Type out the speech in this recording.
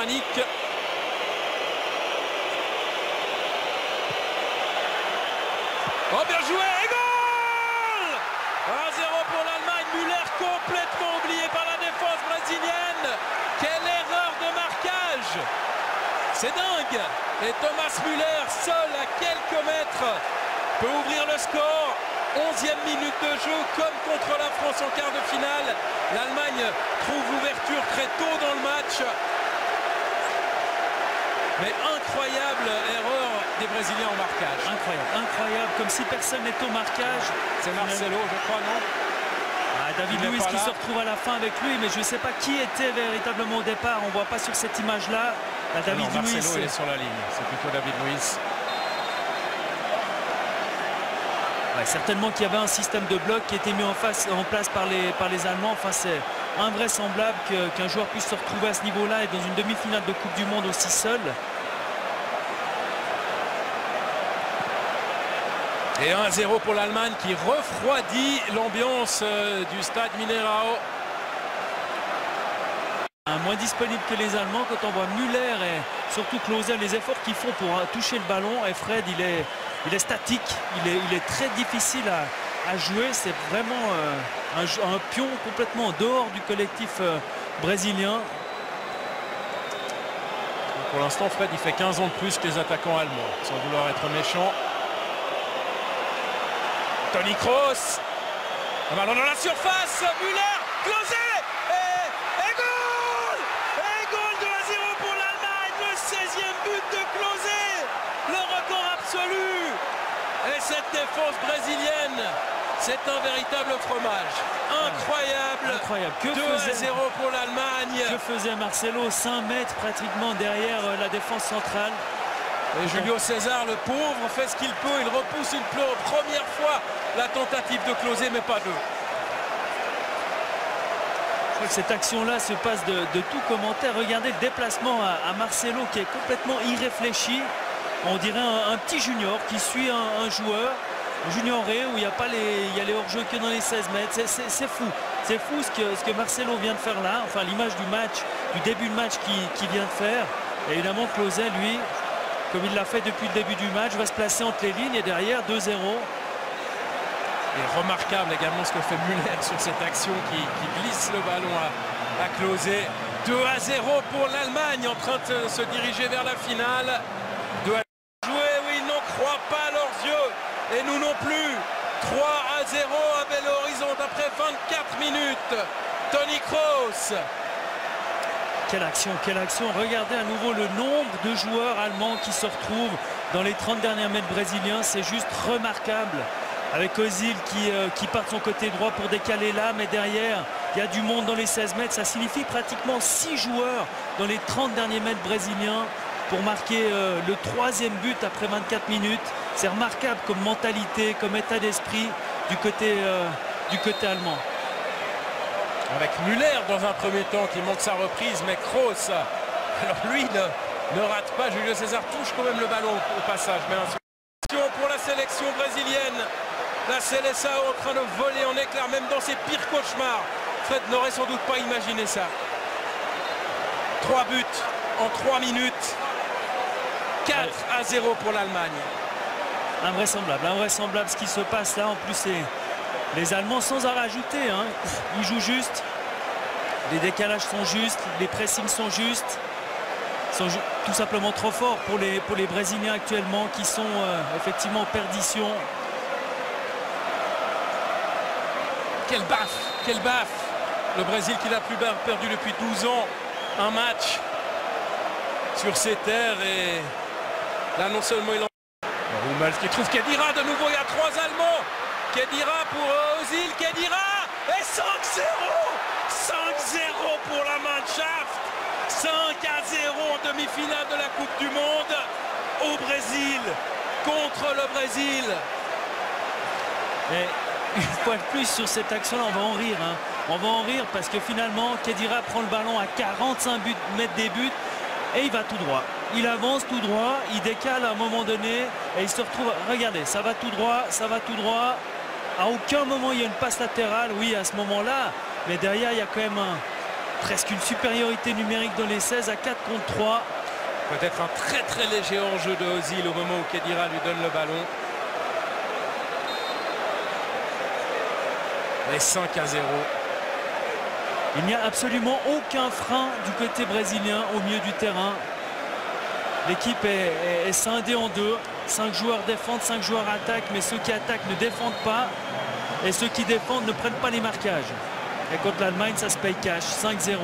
panique. Oh, bien joué, et goal! 1-0 pour l'Allemagne. Müller complètement oublié par la défense brésilienne. Quelle erreur de marquage! C'est dingue! Et Thomas Müller, seul à quelques mètres, peut ouvrir le score. 11e minute de jeu, comme contre la France en quart de finale. L'Allemagne trouve l'ouverture très tôt dans le match. Mais incroyable erreur des Brésiliens en marquage. Incroyable, incroyable, comme si personne n'était au marquage. C'est Marcelo, je crois, non? David Luiz qui se retrouve à la fin avec lui, mais je ne sais pas qui était véritablement au départ. On ne voit pas sur cette image-là. David Luiz. Marcelo est sur la ligne, c'est plutôt David Luiz. Ouais, certainement qu'il y avait un système de bloc qui était mis en place par les Allemands. Enfin, c'est invraisemblable qu'un joueur puisse se retrouver à ce niveau-là et dans une demi-finale de Coupe du Monde aussi seul. Et 1-0 pour l'Allemagne qui refroidit l'ambiance du stade Mineirao. Moins disponible que les Allemands quand on voit Müller et surtout Klose, les efforts qu'ils font pour toucher le ballon. Et Fred, il est statique, il est très difficile à jouer. C'est vraiment un pion complètement en dehors du collectif brésilien. Pour l'instant, Fred, il fait 15 ans de plus que les attaquants allemands, sans vouloir être méchant. Toni Kroos, un ballon dans la surface, Müller, Klose, et goal! Et goal de 1-0 pour l'Allemagne, le 16e but de Klose, le record absolu. Et cette défense brésilienne, c'est un véritable fromage. Incroyable. Incroyable. 2-0 pour l'Allemagne. Que faisait Marcelo? 5 mètres pratiquement derrière la défense centrale. Et Julio César, le pauvre, fait ce qu'il peut. Il repousse une première fois la tentative de Klose, mais pas deux. Je crois que cette action-là se passe de tout commentaire. Regardez le déplacement à Marcelo qui est complètement irréfléchi. On dirait un petit junior qui suit un joueur junioré où il y a les hors-jeux que dans les 16 mètres. C'est fou. C'est fou ce que Marcelo vient de faire là. Enfin, l'image du match, du début de match qu'il vient de faire. Et évidemment, Klose, lui, comme il l'a fait depuis le début du match, va se placer entre les lignes et derrière 2-0. Et remarquable également ce que fait Müller sur cette action qui glisse le ballon à Klose. 2-0 pour l'Allemagne en train de se diriger vers la finale. 2-0 joué, oui, ils n'en croient pas leurs yeux. Et nous non plus. 3-0 à Belo Horizonte après 24 minutes. Toni Kroos. Quelle action, quelle action. Regardez à nouveau le nombre de joueurs allemands qui se retrouvent dans les 30 derniers mètres brésiliens. C'est juste remarquable. Avec Özil qui part de son côté droit pour décaler là, mais derrière, il y a du monde dans les 16 mètres. Ça signifie pratiquement 6 joueurs dans les 30 derniers mètres brésiliens pour marquer le 3e but après 24 minutes. C'est remarquable comme mentalité, comme état d'esprit du côté allemand. Avec Müller dans un premier temps qui manque sa reprise, mais Kroos, alors lui ne rate pas. Julio César touche quand même le ballon au passage. Mais attention pour la sélection brésilienne. La Seleção en train de voler en éclairs, même dans ses pires cauchemars. Fred n'aurait sans doute pas imaginé ça. 3 buts en 3 minutes. 4-0 pour l'Allemagne. Invraisemblable, invraisemblable ce qui se passe là. En plus, c'est les Allemands sans en rajouter. Hein. Ils jouent juste. Les décalages sont justes. Les pressings sont justes. Ils sont tout simplement trop forts pour les Brésiliens actuellement qui sont effectivement en perdition. Quelle baffe, quelle baffe. Le Brésil qui n'a plus perdu depuis 12 ans un match sur ses terres. Et là, non seulement il en... Hummels qui trouve Khedira de nouveau. Il y a 3 Allemands. Khedira pour Özil. Khedira et 5-0. 5-0 pour la Mannschaft. 5-0 en demi-finale de la Coupe du Monde au Brésil contre le Brésil. Et une fois de plus sur cette action-là, on va en rire. Hein. On va en rire parce que finalement, Khedira prend le ballon à 45 mètres des buts et il va tout droit. Il avance tout droit, il décale à un moment donné et il se retrouve... Regardez, ça va tout droit, ça va tout droit. À aucun moment il y a une passe latérale, oui, à ce moment-là. Mais derrière, il y a quand même presque une supériorité numérique dans les 16 à 4 contre 3. Peut-être un très très léger enjeu de Ozil au moment où Khedira lui donne le ballon. Et 5-0. Il n'y a absolument aucun frein du côté brésilien au milieu du terrain. L'équipe est scindée en deux. 5 joueurs défendent, 5 joueurs attaquent, mais ceux qui attaquent ne défendent pas. Et ceux qui défendent ne prennent pas les marquages. Et contre l'Allemagne, ça se paye cash. 5-0.